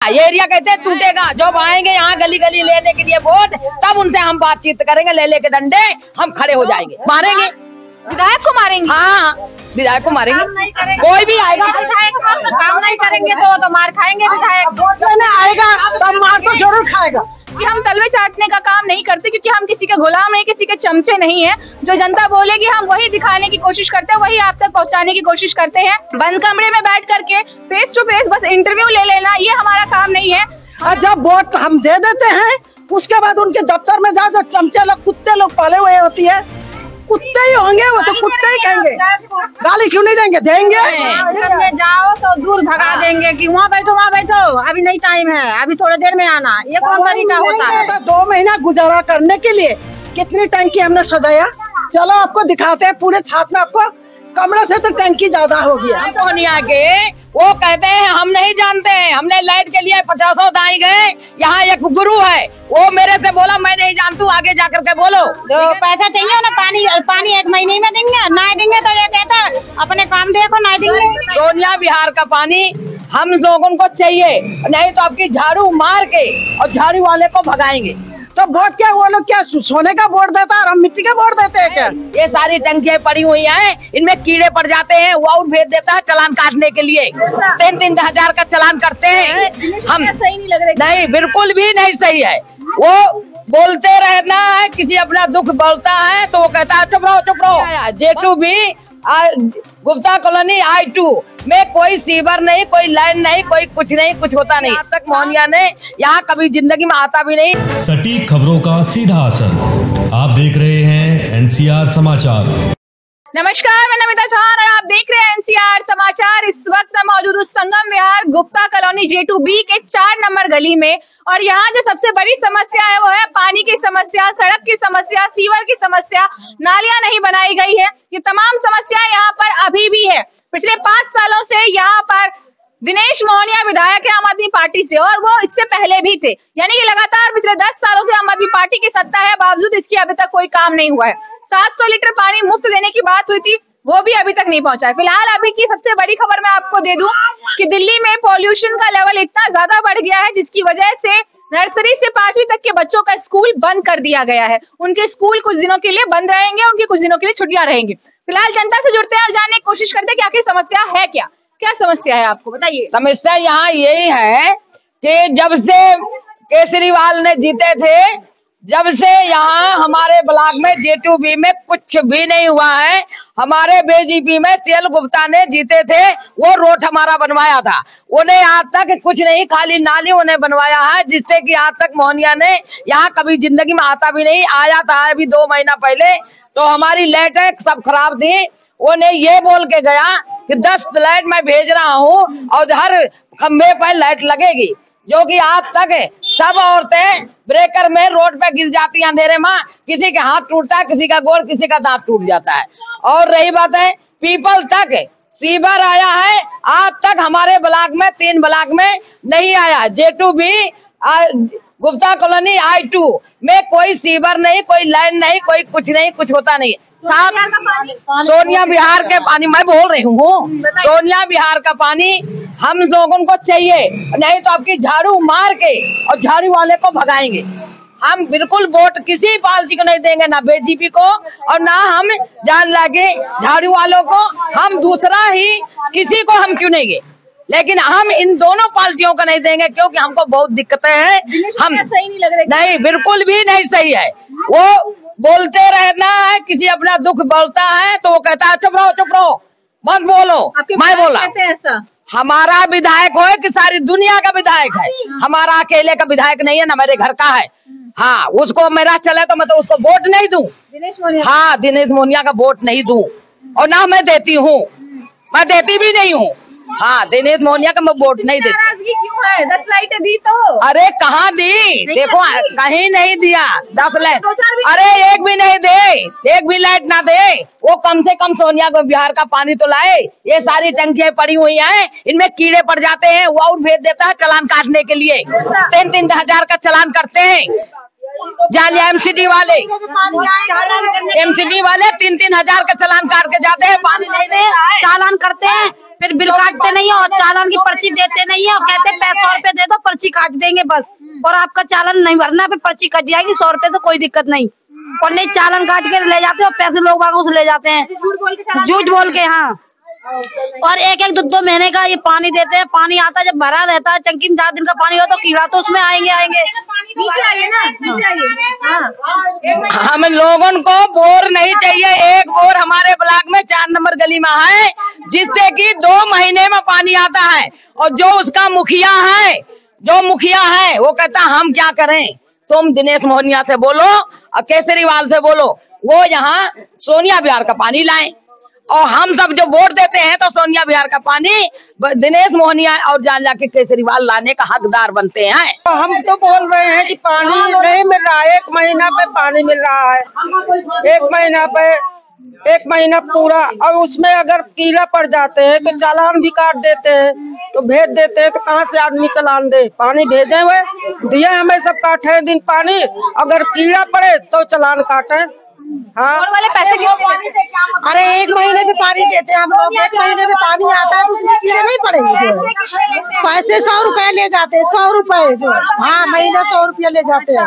ये एरिया कहते हैं टूटेगा। जब आएंगे यहाँ गली गली लेने के लिए वोट, तब उनसे हम बातचीत करेंगे, ले लेके डंडे हम खड़े हो जाएंगे। मारेंगे विधायक को मारेंगे? हाँ, विधायक को मारेंगे। कोई भी आएगा काम नहीं करेंगे तो मार खाएंगे। विधायक आएगा तब मार तो जरूर खाएगा। कि हम तलवे चाटने का काम नहीं करते, क्योंकि हम किसी के गुलाम नहीं, किसी के चमचे नहीं है। जो जनता बोलेगी हम वही दिखाने की कोशिश करते हैं, वही आप तक पहुंचाने की कोशिश करते हैं। बंद कमरे में बैठ करके फेस टू फेस बस इंटरव्यू ले लेना, ये हमारा काम नहीं है। और जब वोट हम दे देते हैं, उसके बाद उनके दफ्तर में जाओ, चमचे लोग कुत्ते लोग पाले हुए होती है, कुत्ते ही होंगे, वो तो कुत्ते ही कहेंगे। गाली क्यों नहीं देंगे? देंगे। जाओ तो दूर भगा देंगे कि वहाँ बैठो, अभी नहीं टाइम है, अभी थोड़ी देर में आना। ये कौन तरीका होता है? 2 महीना गुजारा करने के लिए कितनी टंकी हमने सजाया। चलो आपको दिखाते हैं पूरे छाप में, आपको कमरे से तो टंकी ज्यादा हो गया। सोनिया के वो कहते हैं हम नहीं जानते, हमने लाइट के लिए 50 दाई गए। यहाँ एक गुरु है, वो मेरे से बोला मैं नहीं जानती हूँ, आगे जाकर के बोलो। जो पैसा चाहिए ना, पानी 1 महीने में देंगे, ना देंगे तो ये कहता अपने काम देखो, ना देंगे। सोनिया बिहार का पानी हम लोगों को चाहिए, नहीं तो आपकी झाड़ू मार के और झाड़ू वाले को भगाएंगे। तो वोट क्या, वो लोग क्या सोने का वोट देता है और हम मिट्टी का वोट देते हैं क्या? ये सारी टंकियां पड़ी हुई हैं, इनमें कीड़े पड़ जाते हैं, वो आउट भेज देता है चालान काटने के लिए। 3-3 हजार का चालान करते हैं हम। सही नहीं लग रहा? नहीं, बिल्कुल भी नहीं सही है। वो बोलते रहना है, किसी अपना दुख बोलता है तो वो कहता है चुप रहो। J2B गुप्ता कॉलोनी I2 में कोई सीवर नहीं, कोई लाइन नहीं, कोई कुछ नहीं, कुछ होता नहीं। आज तक मोहनिया ने यहाँ कभी जिंदगी में आता भी नहीं। सटीक खबरों का सीधा असर। आप देख रहे हैं NCR समाचार। नमस्कार, मैं नमिता चौहान और आप देख रहे हैं NCR समाचार। इस वक्त मैं मौजूद हूँ संगम विहार गुप्ता कॉलोनी J2B के 4 नंबर गली में, और यहाँ जो सबसे बड़ी समस्या है वो है पानी की समस्या, सड़क की समस्या, सीवर की समस्या, नालियां नहीं बनाई गई है। ये तमाम समस्या यहाँ पर अभी भी है। पिछले 5 सालों से यहाँ पर दिनेश मोहनिया विधायक है आम आदमी पार्टी से, और वो इससे पहले भी थे। यानी कि लगातार पिछले 10 सालों से आम आदमी पार्टी की सत्ता है, बावजूद इसकी अभी तक कोई काम नहीं हुआ है। 700 लीटर पानी मुफ्त देने की बात हुई थी, वो भी अभी तक नहीं पहुंचा है। फिलहाल अभी की सबसे बड़ी खबर मैं आपको दे दूं कि दिल्ली में पॉल्यूशन का लेवल इतना ज्यादा बढ़ गया है, जिसकी वजह से नर्सरी से 5वीं तक के बच्चों का स्कूल बंद कर दिया गया है। उनके स्कूल कुछ दिनों के लिए बंद रहेंगे, उनकी कुछ दिनों के लिए छुट्टियां रहेंगी। फिलहाल जनता से जुड़ते हैं और जानने की कोशिश करते हैं कि आखिर समस्या है क्या समस्या है, आपको बताइए। समस्या यहाँ यही है कि जब से केजरीवाल ने जीते थे, जब से यहाँ हमारे ब्लॉक में J2B में कुछ भी नहीं हुआ है। हमारे BJP में CL गुप्ता ने जीते थे, वो रोड हमारा बनवाया था, उन्हें आज तक कुछ नहीं, खाली नाली उन्हें बनवाया है, जिससे कि आज तक मोहनिया ने यहाँ कभी जिंदगी में आता भी नहीं। आया था अभी 2 महीना पहले, तो हमारी लाइटें सब खराब थी। उन्हें ये बोल के गया कि 10 लाइट मैं भेज रहा हूँ और हर खंबे पर लाइट लगेगी, जो कि आज तक सब औरतें ब्रेकर में रोड पे गिर जाती हैं अंधेरे में। किसी के हाथ टूटता है, किसी का गोड़, किसी का दांत टूट जाता है। और रही बात है पीपल तक सीवर आया है, आज तक हमारे ब्लॉक में 3 ब्लॉक में नहीं आया। J2B गुप्ता कॉलोनी I2 में कोई सीवर नहीं, कोई लाइन नहीं, कोई कुछ नहीं, कुछ होता नहीं। सोनिया बिहार के पानी मैं बोल रही हूँ, सोनिया बिहार का पानी हम लोगों को चाहिए, नहीं तो आपकी झाड़ू मार के और झाड़ू वाले को भगाएंगे। हम बिल्कुल वोट किसी पार्टी को नहीं देंगे, ना BJP को और ना हम जान लागे झाड़ू वालों को। हम दूसरा ही किसी को हम क्यों देंगे, लेकिन हम इन दोनों पार्टियों को नहीं देंगे, क्योंकि हमको बहुत दिक्कतें हैं। हम सही नहीं लग रहे? नहीं, बिल्कुल भी नहीं सही है। वो बोलते रहना है, किसी अपना दुख बोलता है तो वो कहता है चुप रहो, मत बोलो। मैं बोला ऐसा हमारा विधायक हो कि सारी दुनिया का विधायक है, हमारा अकेले का विधायक नहीं है, ना मेरे घर का है। हाँ, उसको मेरा चले तो मैं तो उसको वोट नहीं दूं। हाँ, दिनेश मोहनिया का वोट नहीं दूं, और ना मैं देती हूँ, मैं देती भी नहीं हूँ। हाँ, दिनेश मोहनिया का मैं वोट नहीं देती। नाराजगी क्यों है? 10 लाइटें दी तो। अरे कहाँ दी? देखो कहीं नहीं दिया 10 लाइट। अरे एक भी नहीं दे, एक भी लाइट ना दे। वो कम से कम सोनिया को बिहार का पानी तो लाए। ये सारी टंकियां पड़ी हुई हैं, इनमें कीड़े पड़ जाते हैं, वो आउट भेज देता है चालान काटने के लिए। 3-3 हजार का चालान करते हैं। जालिया MCD वाले 3-3 हजार का चालान काट के जाते हैं, पानी नहीं दे, चालान करते हैं। फिर बिल काटते नहीं है और चालान की पर्ची देते नहीं है और कहते 100 रुपए दे दो पर्ची काट देंगे बस, और आपका चालान नहीं भरना, फिर पर्ची कट जाएगी 100 रुपए से कोई दिक्कत नहीं, और नहीं चालान काट के ले जाते हैं और पैसे लोग बागों से ले जाते हैं झूठ बोल के। हाँ, और एक एक 2-2 महीने का ये पानी देते हैं, पानी आता है जब भरा रहता है टंकी में 4 दिन का पानी हो तो कीड़ा तो उसमें आएंगे। हम लोगों को बोर नहीं चाहिए, एक बोर हमारे ब्लॉक में 4 नंबर गली में है जिससे कि 2 महीने में पानी आता है, और जो उसका मुखिया है वो कहता हम क्या करें, तुम दिनेश मोहनिया से बोलो और केजरीवाल से बोलो, वो यहाँ सोनिया बिहार का पानी लाएं, और हम सब जो वोट देते हैं तो सोनिया बिहार का पानी दिनेश मोहनिया और जाके केजरीवाल लाने का हकदार बनते हैं। तो हम तो बोल रहे हैं कि पानी नहीं मिल रहा है, 1 महीना पे पानी मिल रहा है, 1 महीना पूरा, और उसमें अगर कीड़ा पड़ जाते हैं तो चालान भी काट देते हैं, तो भेज देते हैं, तो कहाँ से आदमी चालान दे, पानी भेजे हुए दिए हमें सब 8 दिन पानी, अगर कीड़ा पड़े तो चालान काटे। हाँ, वाले पैसे अरे 1 महीने में पानी देते हैं हम लोग, 1 महीने में पानी आता है तो उसमें कीड़े नहीं पड़ेंगे, पैसे 100 रुपए ले जाते हैं, 100 रुपए जो, हाँ महीना 100 रुपया ले जाते हैं,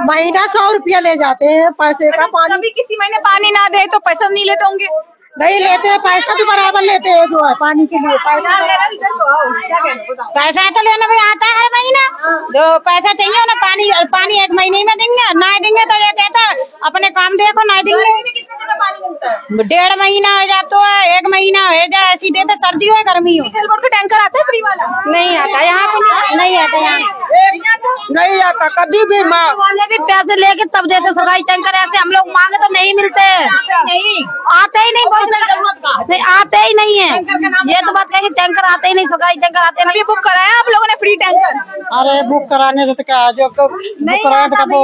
महीना 100 रुपया ले जाते हैं पैसे का। पानी कभी किसी महीने पानी ना दे तो पैसा नहीं लेते होंगे? नहीं लेते हैं, पैसा भी बराबर लेते हैं जो है पानी के लिए, पैसा तो लेना भी आता है हर महीना, जो पैसा चाहिए ना पानी 1 महीने में देंगे, ना देंगे तो ये कहता अपने काम देखो, ना देंगे 1.5 महीना हो जाता है, 1 महीना हो जाए, ऐसी देते सर्दी हो गर्मी हो। टैंकर आता है फ्री वाला? नहीं आता यहाँ पर, नहीं आता यहाँ, नहीं आता कभी भी, माँ वाले भी पैसे लेके तब देते सफाई टैंकर, ऐसे हम लोग मांगे तो नहीं मिलते, नहीं आते ही नहीं, आते ही नहीं है, ये तो बात कहेंगे टैंकर आते ही नहीं, सफाई टैंकर आते नहीं। बुक कराया आप लोगों ने फ्री टैंकर? अरे बुक कराने से तो क्या, जो बुक कराने से वो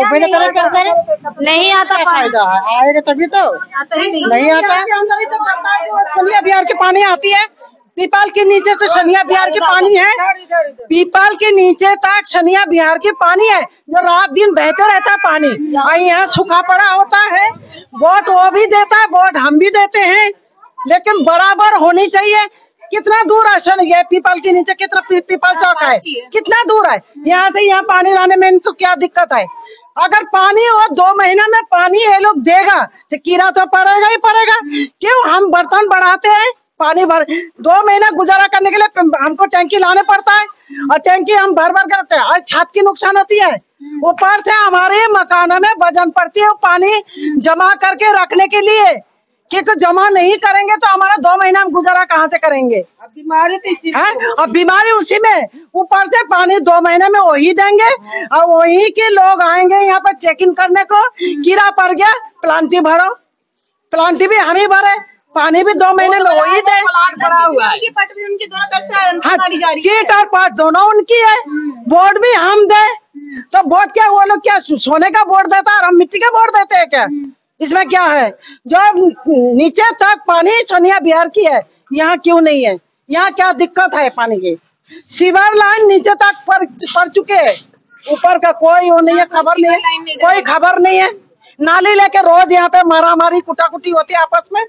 नहीं आता, फायदा है आएगा तभी तो, नहीं आता। छनिया बिहार के पानी आती है, पीपल के नीचे से छनिया बिहार के पानी है, पीपल के नीचे तक छनिया बिहार के पानी है, जो रात दिन बहते रहता है पानी, और यहाँ सूखा पड़ा होता है, वोट वो भी देता है, वोट हम भी देते हैं, लेकिन बराबर होनी चाहिए। कितना दूर है छनिया पीपल के नीचे, कितना पीपल चौक है, कितना दूर है यहाँ से, यहाँ पानी लाने में इनको क्या दिक्कत है? अगर पानी और 2 महीना में पानी ये लोग देगा तो कीड़ा तो पड़ेगा ही पड़ेगा, क्यों हम बर्तन बढ़ाते हैं, पानी भर 2 महीना गुजारा करने के लिए हमको टैंकी लाने पड़ता है, और टैंकी हम भर करते हैं, और छत की नुकसान होती है, ऊपर से हमारे मकानों में वजन पड़ती है पानी जमा करके रखने के लिए, क्योंकि जमा नहीं करेंगे तो हमारा 2 महीना हम गुजारा कहाँ से करेंगे? अब बीमारी तो इसी है, अब बीमारी उसी में, ऊपर से पानी 2 महीने में वही देंगे, और वही के लोग आएंगे यहाँ पर चेकिंग करने को, कीड़ा पड़ गया प्लांटी भरो, प्लांटी भी हम ही भरे, पानी भी 2 महीने में वही दे, चीट और पाट दोनों उनकी है, वोट भी हम दे, तो वोट क्या वो लोग क्या सोने का वोट देता है, हम मिट्टी का वोट देते हैं क्या? इसमें क्या है? जो नीचे तक पानी छनिया बिहार की है, यहाँ क्यों नहीं है? यहाँ क्या दिक्कत है पानी की? सीवर लाइन नीचे तक पड़ चुके हैं, ऊपर का कोई वो नहीं है, खबर नहीं है, कोई खबर नहीं है। नाली लेके रोज यहाँ पे मारामारी कुटाकुटी होती है आपस में।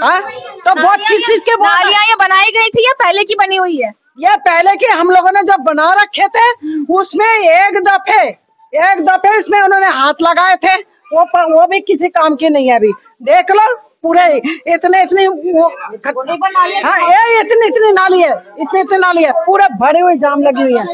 हाँ, तो वोट किस चीज के? नालियाँ ये बनाई गई थी या पहले की बनी हुई है? ये पहले के हम लोगों ने जब बना रखे थे, उसमें एक दफे इसमें उन्होंने हाथ लगाए थे, वो भी किसी काम की नहीं है। अभी देख लो पूरे इतने वो, हाँ ये इतनी नाली है, इतनी नाली है, पूरे भरे हुए जाम लगी हुई है,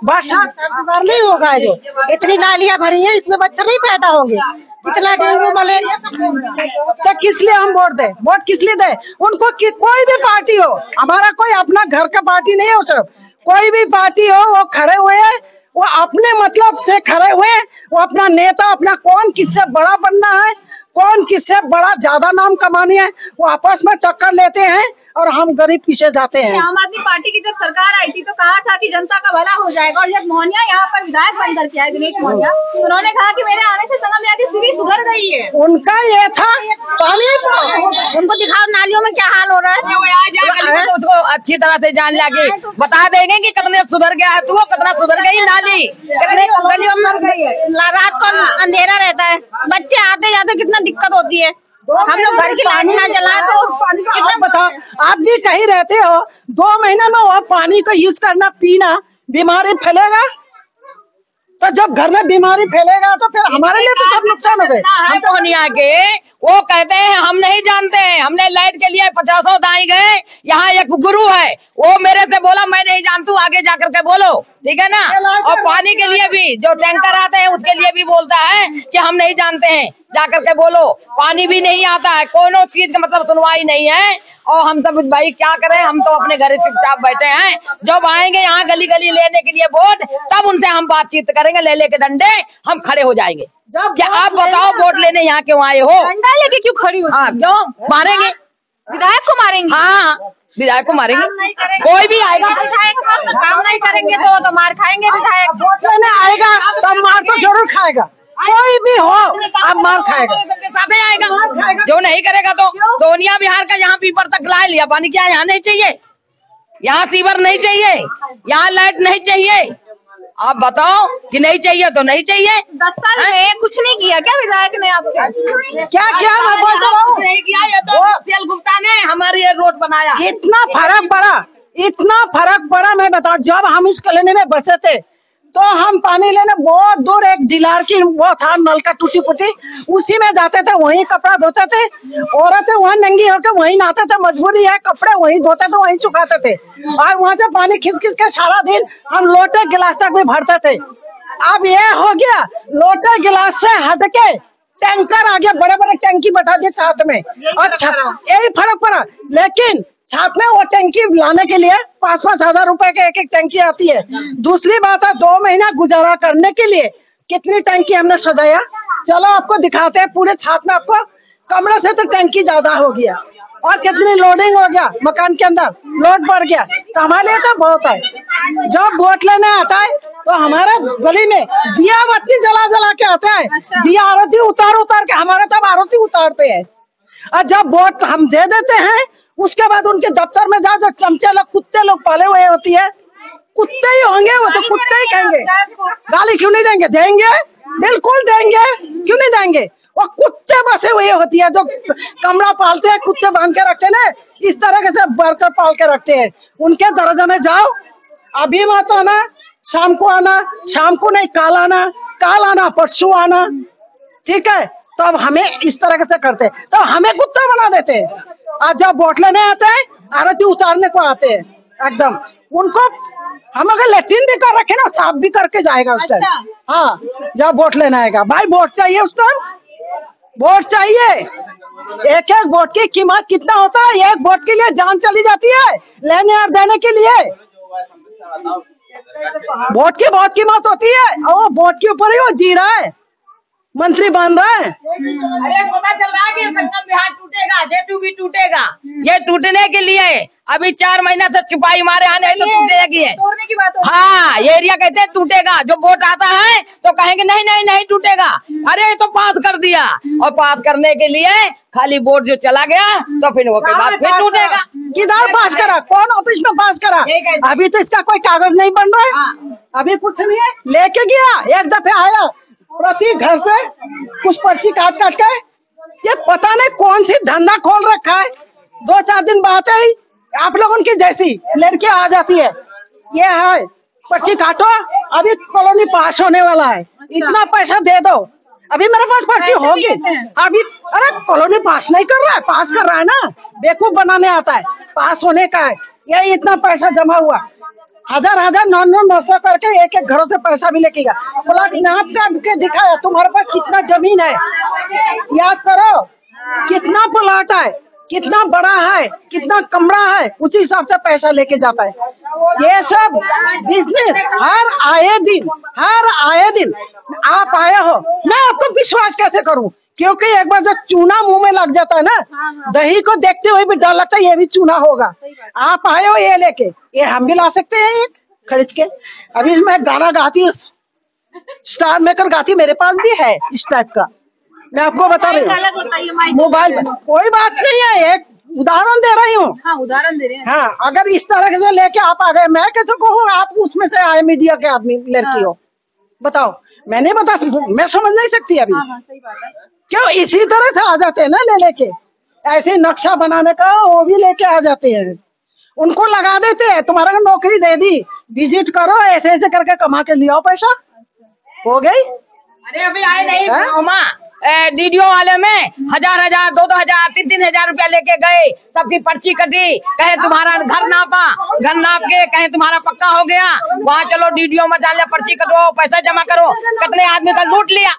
बस नहीं होगा, जो इतनी नालियां भरी हैं इसमें बच्चे नहीं पैदा होंगे, इतना डेंगू मलेरिया तो किस लिए हम वोट दें? वोट किस लिए दें? उनको कोई भी पार्टी हो, हमारा कोई अपना घर का पार्टी नहीं हो, सिर्फ कोई भी पार्टी हो, वो खड़े हुए हैं, वो अपने मतलब से खड़े हुए, वो अपना नेता अपना कौन किससे बड़ा बनना है, कौन किससे बड़ा ज्यादा नाम कमानी है, वो आपस में टक्कर लेते हैं और हम गरीब पीछे जाते हैं। आम आदमी पार्टी की जब सरकार आई थी तो कहा था कि जनता का भला हो जाएगा, और जब मोहनिया यहाँ पर विधायक बनकर के आए दिनेश मोहनिया, उन्होंने कहा कि मेरे आने से संगम की स्थिति सुधर गई है। उनका ये था पानी, उनको दिखाओ नालियों में क्या हाल हो रहा है, उसको अच्छी तरह से जान लगे, बता देंगे कि कितने सुधर गया है, तो वो कितना सुधर गई नाली, कितने गलियों में रात को अंधेरा रहता है, बच्चे आते जाते कितना दिक्कत होती है, हम लोग घर की लाइट ना जलाए तो पानी का बताओ। आप भी कहीं रहते हो, 2 महीने में वो पानी को यूज करना, पीना, बीमारी फैलेगा। तो जब घर में बीमारी फैलेगा तो फिर हमारे लिए तो सब नुकसान हो गए। हम पूर्णिया के वो कहते हैं हम नहीं जानते हैं, हमने लाइट के लिए 50 दाई गए। यहाँ एक गुरु है, वो मेरे से बोला मैं नहीं जानती हूँ, आगे जाकर के बोलो, ठीक है ना। और पानी के लिए भी जो टैंकर आते हैं उसके लिए भी बोलता है कि हम नहीं जानते हैं, जाकर के बोलो। पानी भी नहीं आता है, कोनो चीज का मतलब सुनवाई नहीं है। और हम सब भाई क्या करें, हम तो अपने घर चुपचाप बैठे हैं। जब आएंगे यहाँ गली गली लेने के लिए वोट, तब उनसे हम बातचीत करेंगे, ले लेके डंडे हम खड़े हो जाएंगे। क्या आप बताओ वोट लेने यहाँ क्यों आए हो? डंडा लेके क्यों खड़ी हो? हाँ, क्यों मारेंगे? विधायक को मारेंगे? हाँ, विधायक को मारेंगे। कोई भी आएगा काम नहीं करेंगे तो मार खाएंगे। विधायक वोट लेने आएगा तो मार तो जरूर खाएगा, कोई भी हो अब मार खाएगा, साथे आएगा। जो नहीं करेगा तो दोनिया बिहार का यहाँ पीपर तक ला लिया पानी। क्या यहाँ नहीं चाहिए? यहाँ सीवर नहीं चाहिए, यहाँ लाइट नहीं चाहिए। आप बताओ कि नहीं चाहिए तो नहीं चाहिए। 10 साल में कुछ नहीं किया क्या विधायक ने? आपके क्या किया? मैं बोल रहा हूँ नहीं किया। ये तो तेल गुप्ता ने हमारे ये रोड बनाया। इतना फर्क पड़ा, इतना फर्क पड़ा। मैं बताऊं, जब हम इस कॉलोनी में बसे थे तो हम पानी लेने बहुत दूर एक जिलार की वो था नलका टूटी फूटी, उसी में जाते थे, वहीं कपड़ा धोते थे। औरतें वहाँ नंगी होकर वहीं नहाते थे, मजबूरी है, कपड़े वहीं धोते थे, वहीं सुखाते थे। और वहाँ से पानी खिंच खिंच के सारा दिन हम लोटे गिलास तक भी भरते थे। अब ये हो गया, लोटे गिलास से हट के टैंकर आ गया, बड़े बड़े टैंकी बैठा दिए साथ में। अच्छा, यही फर्क पड़ा। लेकिन छाप में वो टैंकी लाने के लिए 5-5 हजार रुपए के एक टैंकी आती है। दूसरी बात है, 2 महीना गुजारा करने के लिए कितनी टैंकी हमने सजाया। चलो आपको दिखाते हैं पूरे छाप में। आपको कमरे से तो टैंकी ज्यादा हो गया और कितनी लोडिंग हो गया, मकान के अंदर लोड बढ़ गया। तो हमारे लिए तो बहुत है। जब वोट लेने आता है तो हमारे गली में दिया बत्ती जला जला के आता है, दिया आरती उतार उतार के हमारे तब आरती उतारते हैं। और जब वोट हम दे देते हैं उसके बाद उनके दफ्तर में जा, जो चमचे लोग कुत्ते लोग पाले हुए होती है, कुत्ते ही होंगे, वो तो कुत्ते ही कहेंगे। गाली क्यों नहीं देंगे? देंगे, बिल्कुल देंगे, क्यों नहीं देंगे। वो कुत्ते बसे हुए होती है, जो कमरा पालते हैं, कुत्ते बांध के रखते हैं ना, इस तरह से वर्कर पाल के रखते हैं। उनके दर्जा में जाओ, अभी मत आना, शाम को आना, शाम को नहीं काल आना परसों आना, ठीक है। तो अब हमें इस तरह से करते हैं, तो हमें कुत्ता बना देते हैं। आज जब वोट लेने आते हैं, आरती उतारने को आते हैं, एकदम उनको हम अगर लेट्रिन भी कर रखे ना, साफ भी करके जाएगा उस टाइम। हाँ, जब वोट लेने आएगा, भाई वोट चाहिए उस टाइम, वोट चाहिए। एक एक वोट की कीमत कितना होता है? एक वोट के लिए जान चली जाती है लेने और देने के लिए। वोट की बहुत कीमत होती है और वो वोट के ऊपर ही वो जी रहा है, मंत्री बन रहा है। अरे पता चल रहा है कि संगम बिहार टूटेगा, J2 भी टूटेगा। ये टूटने के लिए अभी 4 महीना से छुपाई मारे आने तो टूटेगी है। तोड़ने की बात हो। हाँ, ये एरिया कहते हैं टूटेगा। जो वोट आता है तो कहेंगे नहीं नहीं नहीं टूटेगा। अरे तो पास कर दिया, और पास करने के लिए खाली वोट जो चला गया तो फिर वो के बाद फिर टूटेगा। किधर पास करा? कौन ऑफिस में पास करा? अभी तो इसका कोई कागज नहीं बन रहा है, अभी कुछ नहीं है। लेके गया, एक दफे आया प्रति घर से कुछ पर्ची काट काट के, ये पता नहीं कौन सी धंधा खोल रखा है। 2-4 दिन बाद ही आप लोगों की जैसी लड़की आ जाती है, ये है पर्ची काटो, अभी कॉलोनी पास होने वाला है, इतना पैसा दे दो। अभी मेरे पास पर्ची होगी अभी। अरे कॉलोनी पास नहीं कर रहा है, पास कर रहा है ना, बेवकूफ बनाने आता है, पास होने का है। ये इतना पैसा जमा हुआ, 1000 900 करके एक एक घरों से पैसा भी लेके गया। प्लॉट नाप के दिखाया, तुम्हारे पास कितना जमीन है, याद करो कितना प्लॉट है, कितना बड़ा है, कितना कमरा है, उसी हिसाब से पैसा लेके जाता है। ये सब बिजनेस हर आए दिन आप आए हो, मैं आपको विश्वास कैसे करूं? क्योंकि एक बार जब चूना मुंह में लग जाता है ना, दही को देखते हुए भी डर लगता है ये भी चूना होगा। आप आए हो ये लेके, ये हम भी ला सकते हैं ये खरीद के। अभी मैं गाना गाती हूँ, स्टार मेकर गाती, मेरे पास भी है इस टाइप का, मैं आपको बता रही हूँ। मोबाइल कोई बात नहीं है, एक उदाहरण दे रही हूँ। हाँ, उदाहरण दे रहे हैं। हाँ, अगर इस तरह से लेके आप आ गए, मैं कैसे कहूँ आप उसमें से आए मीडिया के आदमी लड़की हो, बताओ, मैं नहीं बता सकती, मैं समझ नहीं सकती अभी। सही बात है। क्यों इसी तरह से आ जाते हैं ना ले लेके, ऐसे नक्शा बनाने का वो भी लेके आ जाते हैं, उनको लगा देते हैं, तुम्हारा नौकरी दे दी, विजिट करो, ऐसे ऐसे करके कमा के ले आओ पैसा, हो गई। अरे अभी आए नहीं मामा, डीडीओ वाले में 1000 2,000 3,000 रुपया लेके गए, सबकी पर्ची कटी, कहे तुम्हारा घर नापा, घर नाप के कहे तुम्हारा पक्का हो गया, वहाँ चलो डीडीओ में जान लिया, पर्ची कटवाओ, पैसा जमा करो, कितने आदमी का लूट लिया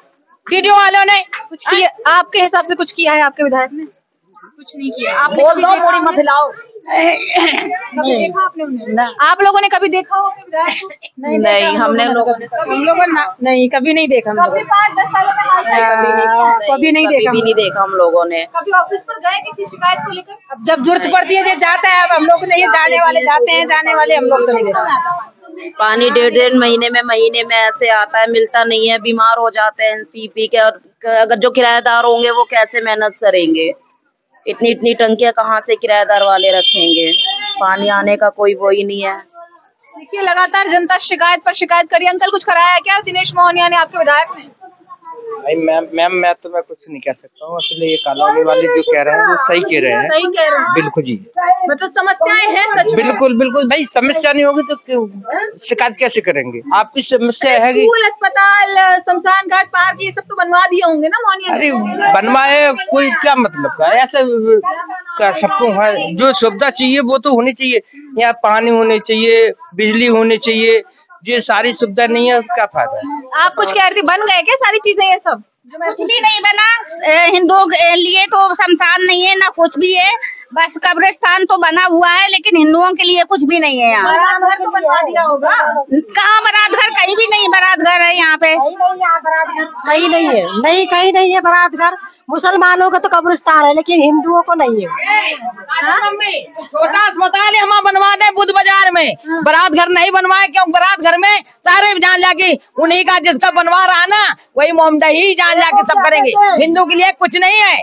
डीडीओ वालों ने। कुछ किया आपके हिसाब से, कुछ किया है आपके विधायक ने? कुछ नहीं किया। आप बोल दो पूरी मत हिलाओ। कभी देखा आपने उन्हें? आप लोगों ने कभी देखा हो विधायक को? नहीं हमने हम लोगों नहीं कभी नहीं देखा, हम लोगों 5-10 सालों में कभी नहीं देखा हम लोगों ने। कभी ऑफिस पर गए किसी शिकायत को लेकर? अब जब जरूरत पड़ती है जो जाता है, अब हम लोग नहीं, जाने वाले जाते हैं, जाने वाले हम लोग तो नहीं देते। पानी 1.5 महीने में ऐसे आता है, मिलता नहीं है, बीमार हो जाते हैं पी के, और अगर जो किराएदार होंगे वो कैसे मेहनत करेंगे, इतनी टंकियां कहाँ से किराएदार वाले रखेंगे, पानी आने का कोई वो ही नहीं है। देखिए लगातार जनता शिकायत पर शिकायत करी। अंकल कुछ कराया है क्या दिनेश मोहनिया ने, आपके विधायक ने? मैम मैं कुछ नहीं कह सकता हूँ, असली ये कॉलोनी वाले जो कह रहे हैं वो सही कह रहे हैं। सही कह रहे हैं बिल्कुल जी, मतलब समस्याएं हैं सच में। बिल्कुल भाई, समस्या नहीं होगी तो शिकायत कैसे करेंगे? आपकी समस्या है कि स्कूल, अस्पताल, शमशान घाट, पार्क, ये सब तो बनवा दिए होंगे ना मोहनिया? अरे बनवाए, कोई क्या मतलब है ऐसा सबको है, जो सुविधा चाहिए वो तो होनी चाहिए, यहाँ पानी होने चाहिए, बिजली होनी चाहिए, ये सारी सुविधा नहीं है, क्या फायदा है? आप कुछ कह रही थी, बन गए क्या सारी चीजें ये सब? कुछ भी नहीं बना, हिंदुओं के लिए तो शमशान नहीं है ना कुछ भी है, बस कब्रिस्तान तो बना हुआ है, लेकिन हिंदुओं के लिए कुछ भी नहीं है यहाँ। बारात घर तो बनवा दिया होगा। कहाँ बारात घर? कहीं भी नहीं बारात घर है यहाँ पे, कहीं नहीं है, नहीं कहीं नहीं है बारात घर। मुसलमानों का तो कब्रिस्तान है, लेकिन हिंदुओं को नहीं है। छोटा अस्पताल हम बनवा दे बुद्ध बाजार में, बारात घर नहीं बनवाए, क्यों? बारात घर में सारे जान जाके उन्हीं का जिसका बनवा रहा ना वही मोमदा ही जान जाके सब करेंगे, हिंदू के लिए कुछ नहीं है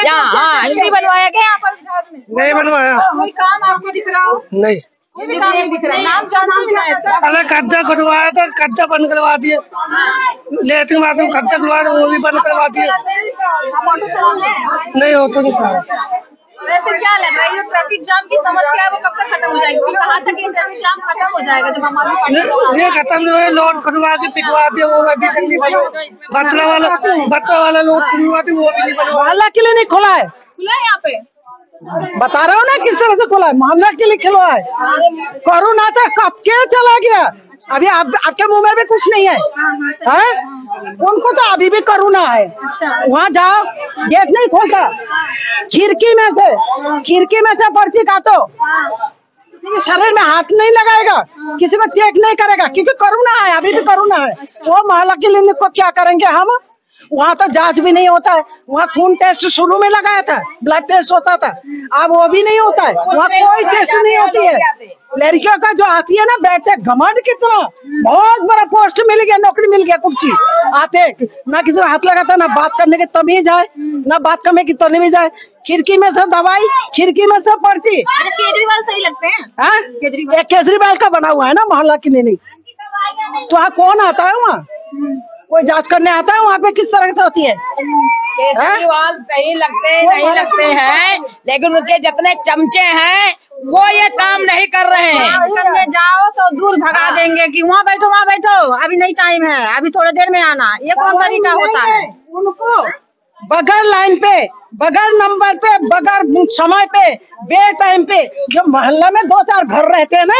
यहाँ। हाँ नहीं बनवाया क्या यहाँ पर? नहीं बनवाया, कोई काम आपको दिख रहा हो? नहीं कोई भी काम नहीं दिख रहा। नाम जानते हैं विधायक का? पहले कब्जा करवाया था, कब्जा बंद करवा दिए, लेटरिन बाथरूम कब्जा करवा रहे वो भी बंद करवा दिए। आप ऑटो चलाते हैं? नहीं ऑटो नहीं था। वैसे क्या लग रहा है ये ट्रैफिक जाम की समस्या है वो कब तक खत्म हो जाएगी? कहाँ तक ये ट्रैफिक जाम खत्म हो जाएगा जब हम ये खत्म नहीं हुए, लोड खुदवा के टिकवा दिए, वो अभी तक नहीं बना। बटला वाला लोड खुदवा दिए, वो भी नहीं बना। मोहल्ला के लिए नहीं खोला है, खुला है यहाँ पे? बता रहा हूँ ना किस तरह से खोला है, मोहल्ला के लिए खुला है। कोरोना था कब के चला गया, अभी आपके मुंह में भी कुछ नहीं है, उनको तो अभी भी कोरोना है। वहाँ जाओ, गेट नहीं खोलता, खिड़की में से पर्ची काटो, किसी के शरीर में हाथ नहीं लगाएगा, किसी को चेक नहीं करेगा, क्योंकि कोरोना है, अभी भी कोरोना है। वो मोहल्ला क्लिनिक को क्या करेंगे हम? वहाँ तो जांच भी नहीं होता है, वहाँ खून टेस्ट शुरू में लगाया था, ब्लड टेस्ट होता था, अब वो भी नहीं होता है, वहाँ कोई टेस्ट नहीं होती है। लड़कियों का जो आती है ना बैठे, घमंड कितना, बहुत बड़ा पोस्ट मिल गया, नौकरी मिल गया, कुर्सी आते ना किसी को हाथ लगाता, ना बात करने की तमीज है, ना बात करने की तमीज है। खिड़की में से दवाई, खिड़की में से पर्ची। केजरीवाल सही लगते हैं? केजरीवाल का बना हुआ है ना मोहल्ला क्लिनिक, तो वहाँ कौन आता है? वहाँ कोई जांच करने आता है? वहाँ पे किस तरह से होती है? केजरीवाल सही नहीं लगते हैं, लेकिन उनके जितने चमचे हैं वो ये काम नहीं कर रहे हैं। करने जाओ तो दूर भगा देंगे कि वहाँ बैठो, अभी नहीं टाइम है, अभी थोड़ी देर में आना, ये कौन तरीका होता है? उनको बगैर लाइन पे, बगैर नंबर पे, बगैर समय पे, बे टाइम पे, जो मोहल्ला में 2-4 घर रहते हैं ना,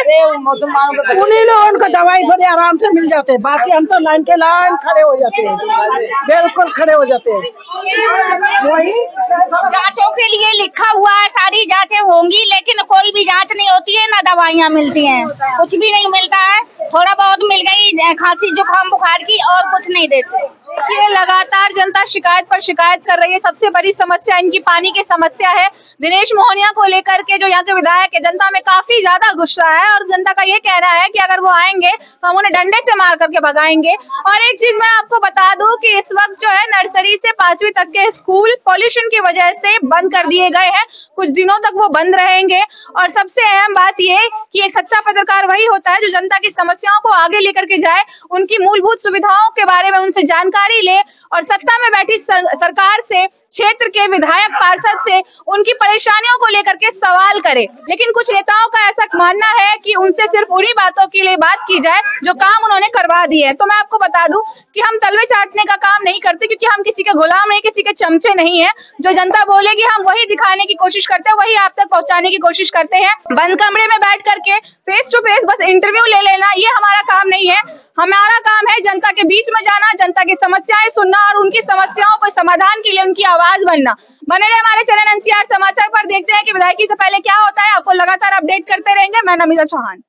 उन्हीं लोगों को दवाई बड़े आराम से मिल जाते हैं। बाकी हम तो लाइन के लाइन खड़े हो जाते हैं, बिल्कुल खड़े हो जाते हैं। वही जांचों के लिए लिखा हुआ है, सारी जांचें होंगी, लेकिन कोई भी जांच नहीं होती है, ना दवाइयाँ मिलती हैं, कुछ भी नहीं मिलता है। थोड़ा बहुत मिल गई खांसी जुकाम बुखार की, और कुछ नहीं देते। ये लगातार जनता शिकायत पर शिकायत कर रही है। सबसे बड़ी समस्या इनकी पानी की समस्या है। दिनेश मोहनिया को लेकर के जो यहाँ के विधायक है, जनता में काफी ज्यादा गुस्सा है और जनता का ये कहना है कि अगर वो आएंगे तो हम उन्हें डंडे से मार करके भगाएंगे। और एक चीज मैं आपको बता दूं कि इस वक्त जो है नर्सरी से 5वीं तक के स्कूल पॉल्यूशन की वजह से बंद कर दिए गए हैं। कुछ दिनों तक वो बंद रहेंगे। और सबसे अहम बात ये कि एक सच्चा पत्रकार वही होता है जो जनता की समस्याओं को आगे लेकर के जाए, उनकी मूलभूत सुविधाओं के बारे में उनसे जानकारी ले और सत्ता में बैठी सरकार से, क्षेत्र के विधायक पार्षद से उनकी परेशानियों को लेकर के सवाल करे। लेकिन कुछ नेताओं का ऐसा मानना है कि उनसे सिर्फ उन्हीं बातों के लिए बात की जाए जो काम उन्होंने करवा दिए है। तो मैं आपको बता दूं कि हम तलवे चाटने का काम नहीं करते, क्योंकि हम किसी के गुलाम नहीं, किसी के चमचे नहीं है। जो जनता बोलेगी हम वही दिखाने की कोशिश करते हैं, वही आप तक पहुंचाने की कोशिश करते हैं। बंद कमरे में बैठ करके फेस टू फेस बस इंटरव्यू ले लेना, ये हमारा काम नहीं है। हमारा काम है जनता के बीच में जाना, जनता की समस्याएं सुनना और उनकी समस्याओं को समाधान के लिए उनकी आवाज बनना। बने रहे हमारे चैनल एनसीआर समाचार पर। देखते हैं कि विधायकी से पहले क्या होता है। आपको लगातार अपडेट करते रहेंगे। मैं नमिता चौहान।